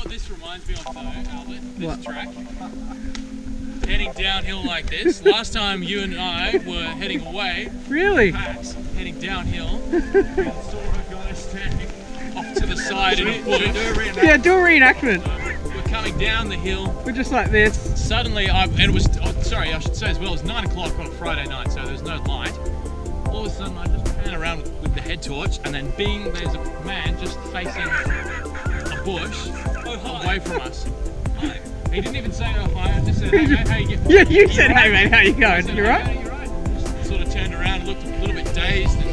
what this reminds me of though, Albert? This What? track. Heading downhill like this. Last time you and I were heading away, Really? packs, heading downhill, we saw a guy standing off to the side in a bush. Yeah, do a reenactment. We're coming down the hill. We're just like this. Suddenly, and it was, sorry, I should say as well, it was 9 o'clock on a Friday night, so there's no light. All of a sudden, I just pan around with the head torch, and then bing, there's a man just facing a bush away from us. He didn't even say oh hi, I just said, hey mate, how you getting? Yeah, you said, hey mate, how you going? Said, You "Hey, right? yeah, you're right. Just sort of turned around and looked a little bit dazed. And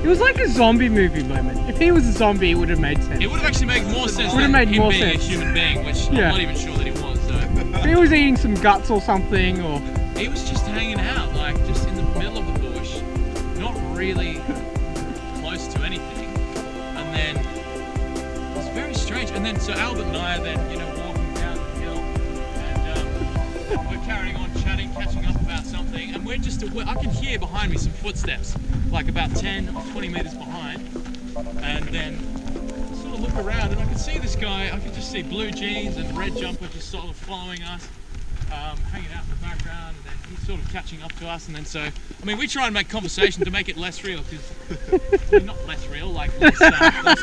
It was like a zombie movie moment. If he was a zombie, it would have made sense. it would have actually made more sense Would have than made him more being sense. a human being, which Yeah. I'm not even sure that he was. So. If he was eating some guts or something, or He was just hanging out, like just in the middle of the bush, not really close to anything. And then it was very strange. And then so Albert and I are then, you know, walking down the hill, and we're carrying on chatting, catching up about something, and we're just I can hear behind me some footsteps, like about 10 or 20 meters behind, and then sort of look around, and I could see this guy. I could just see blue jeans and red jumper just sort of following us. Hanging out in the background, and then he's sort of catching up to us, and then so, I mean, we try and make conversation to make it less real, because, I mean, not less real, like less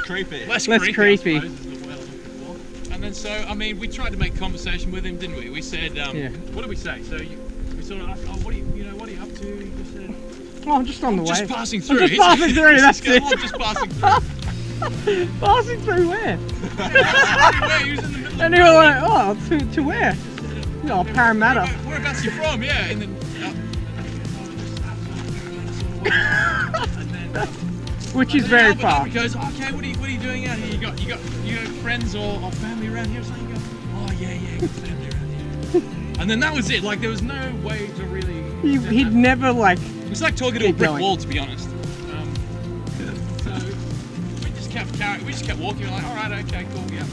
creepy. Less creepy, I suppose, is the word I'm looking for. And then so, I mean, we tried to make conversation with him, didn't we? We said, Yeah. what did we say? So we sort of asked, oh, what are you up to? He just said, oh, I'm just on the way. just passing through. I'm just passing through, that's He said, it. "Oh, I'm just passing through. Passing through where? Where? He was in the middle of And you were like, oh, to where? Oh, Parramatta. Whereabouts are you from? Yeah, in the. Which is very Albert far. goes, okay, what are you doing out here? You got friends or family around here or something? You go, oh yeah, got family around here. And then that was it. Like there was no way to really. He'd never like. It was like talking to a keep brick going. wall, to be honest. So we just kept walking. We're like, all right, okay, cool, yeah.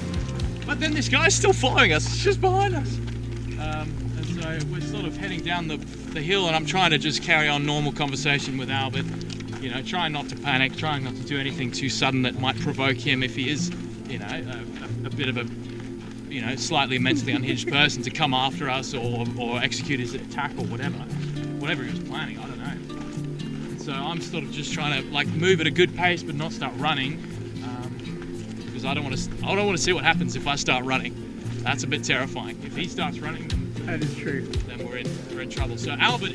But then this guy's still following us. It's just behind us. And so we're sort of heading down the hill, and I'm trying to just carry on normal conversation with Albert. You know, trying not to panic, trying not to do anything too sudden that might provoke him if he is, you know, a bit of a, you know, slightly mentally unhinged person to come after us or execute his attack or whatever he was planning. I don't know. And so I'm sort of just trying to like move at a good pace, but not start running, because I don't want to see what happens if I start running. That's a bit terrifying. If he starts running, That is true. then we're in trouble. So Albert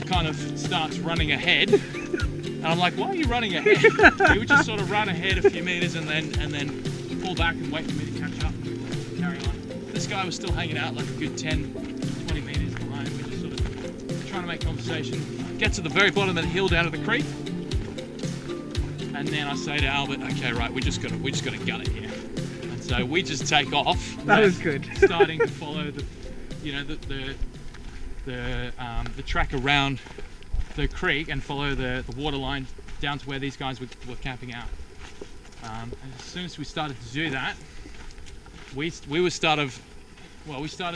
kind of starts running ahead, and I'm like, why are you running ahead? He would just sort of run ahead a few meters and then pull back and wait for me to catch up and carry on. This guy was still hanging out like a good 10, 20 meters behind. We're just sort of trying to make conversation. Get to the very bottom of the hill down to the creek, and then I say to Albert, okay, right, we just got to gut it here. And so we just take off. That was good. Starting to follow the track around the creek and follow the water line down to where these guys were camping out. And as soon as we started to do that, we started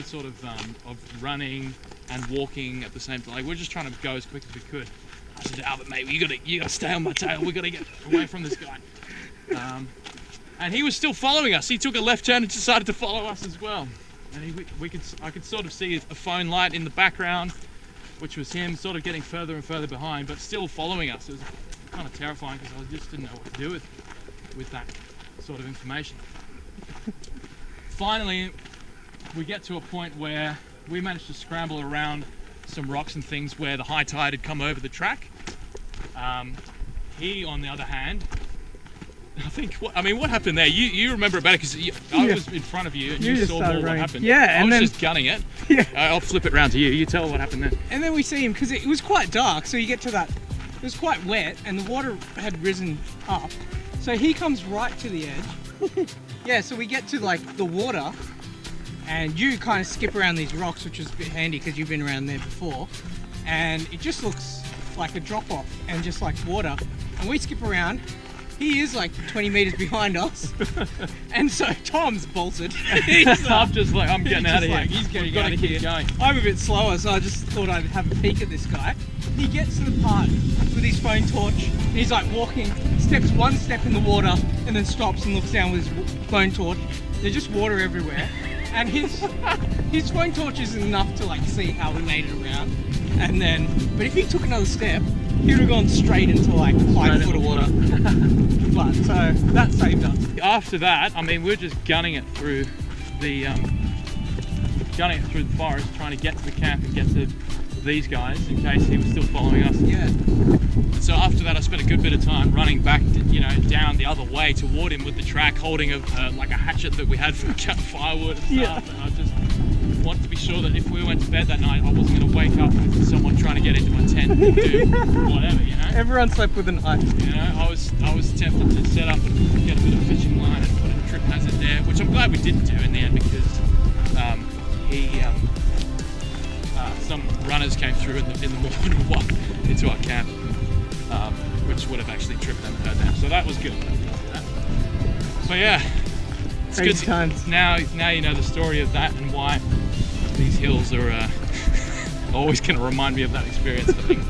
sort of running and walking at the same time. Like we're just trying to go as quick as we could. I said to Albert, mate, you gotta stay on my tail. We gotta get away from this guy. And he was still following us. He took a left turn and decided to follow us as well. And I could sort of see a phone light in the background, which was him sort of getting further and further behind, but still following us. It was kind of terrifying because I just didn't know what to do with that sort of information. Finally, we get to a point where we managed to scramble around some rocks and things where the high tide had come over the track. He, on the other hand, what happened there? You remember it better because I was in front of you and you saw more what happened. Yeah, I was then, just gunning it. Yeah. I'll flip it round to you. You tell what happened then. And then we see him because it was quite dark, so you get to that. It was quite wet, and the water had risen up. So he comes right to the edge. Yeah, so we get to like the water, and you kind of skip around these rocks, which is a bit handy because you've been around there before. And it just looks like a drop off and just like water. And we skip around. He is like 20 meters behind us, and so Tom's bolted. I'm just like, I'm getting out of here. He's getting out of keep here. Going. I'm a bit slower, so I just thought I'd have a peek at this guy. He gets to the part with his phone torch, and he's like walking, still steps one step in the water and then stops and looks down with his phone torch. There's just water everywhere, and his phone torch isn't enough to like see how we made it around. And then, but if he took another step, he would have gone straight into like 5 foot of water. But so that saved us. After that, I mean, we're just gunning it through the forest, trying to get to the camp and get to these guys in case he was still following us. Yeah. So after that, I spent a good bit of time running back, down the other way toward him with the track, holding like a hatchet that we had for cutting firewood and stuff. Yeah. And I just wanted to be sure that if we went to bed that night, I wasn't going to wake up with someone trying to get into my tent and do whatever, Everyone slept with a knife. I was tempted to set up and get a bit of fishing line and put a trip hazard there, which I'm glad we didn't do in the end, because some runners came through in the morning into our camp, which would have actually tripped them and hurt them. So that was good. So yeah, it's Crazy good. times. Now you know the story of that and why these hills are always going to remind me of that experience, I think.